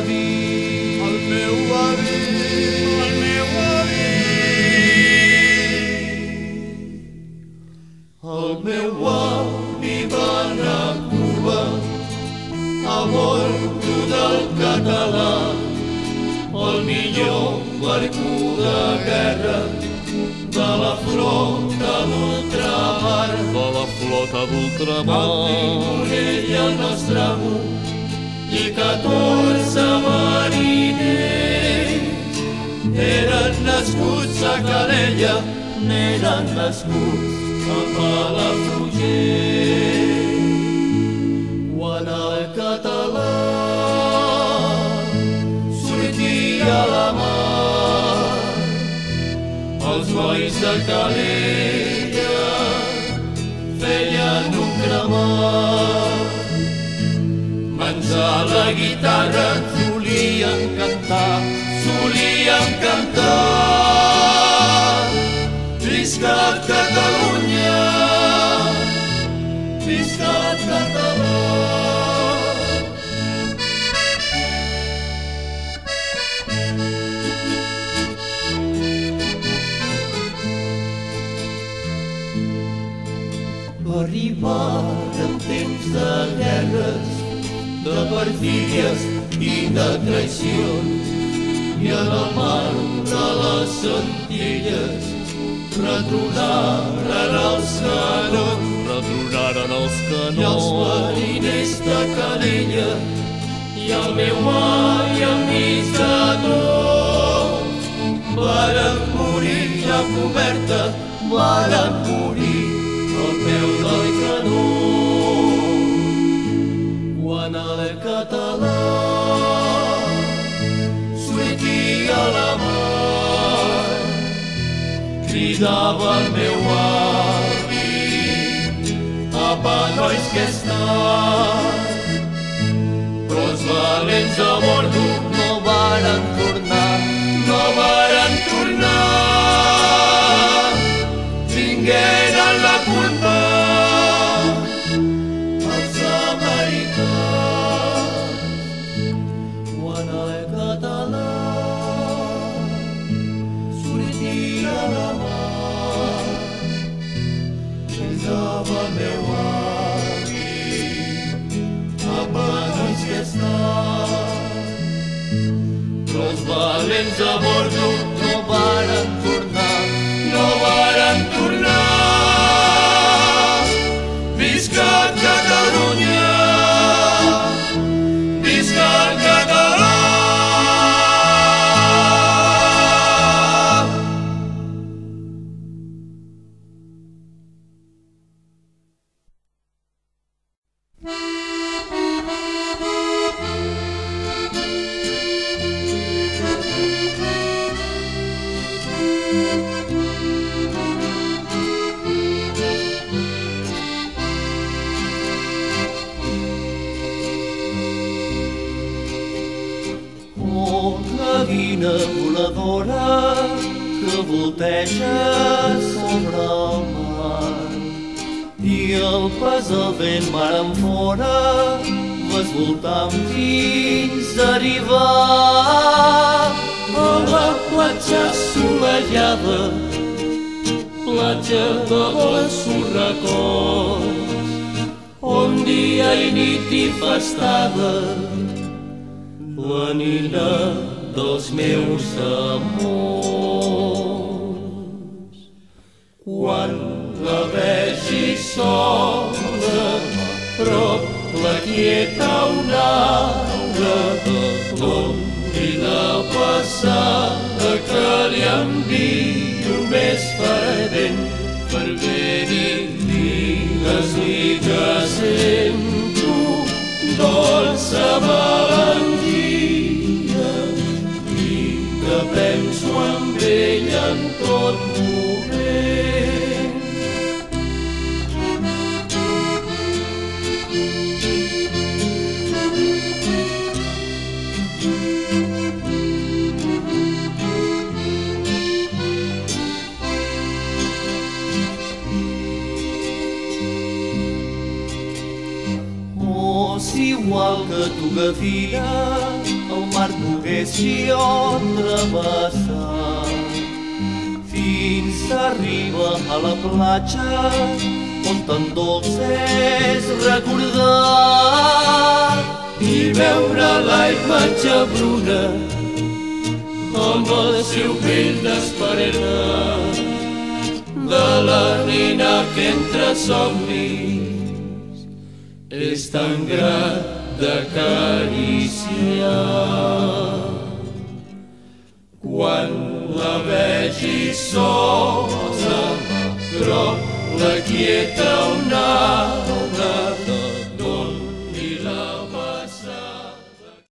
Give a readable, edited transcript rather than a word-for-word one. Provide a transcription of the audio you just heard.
avi, el meu avi, el meu avi. El meu avi va anar a Cuba a bordo del català, el millor barco de guerra de la flota d'ultramar. de la flota d'ultramar. El timonell, el nostre amo, i 14 mariners eren nascuts a Calella, n'eren nascuts a Palafrugell. Quan el català sortia a la mar, els nois de Calella feien un cremat. Mans a la guitarra solien cantar, visca Catalunya, visca el català. Arribaren temps de guerres, de perfídies i de traïcions, i en el mar de les Antilles retronaren els canons. Retronaren els I els canons. mariners de Calella i el meu ai amics de tots varen morir ja coberta, varen morir al peu del canó. Quan el català sortia a la mar, cridava el meu avi: apa, nois, que és tard. Però els valents a bordo no varen tornar, no varen tornar. Tingueren la culpa els americans. Quan el català sortia a la mar, cridava el meu avi: apa, nois, que és tard. Però els valents a bordo no varen tornar, no varen tornar. Visca Catalunya, visca el català. Gavina voladora que volteja sobre el mar, i el pas del vent mar enfora vas voltant fins a arribar a la platja assolellada, platja de dolços records, on dia i nit hi festada la nina dels meus amors. Quan la vegi sola prop la quieta onada, l'ombri-la passada que li envio més fervent i digues-li que sento dolça valentia i que penso en ella en tot moment. Oh, si igual que tu, Gavina, el mar pogués jo travessar, fins arriba a la platja on tan dolç és recordar i veure la imatge bruna amb el seu pell d'esperena de la nina que entre somnis és tan grat d'acariciar. Quan la vegi sola, prop la quieta onada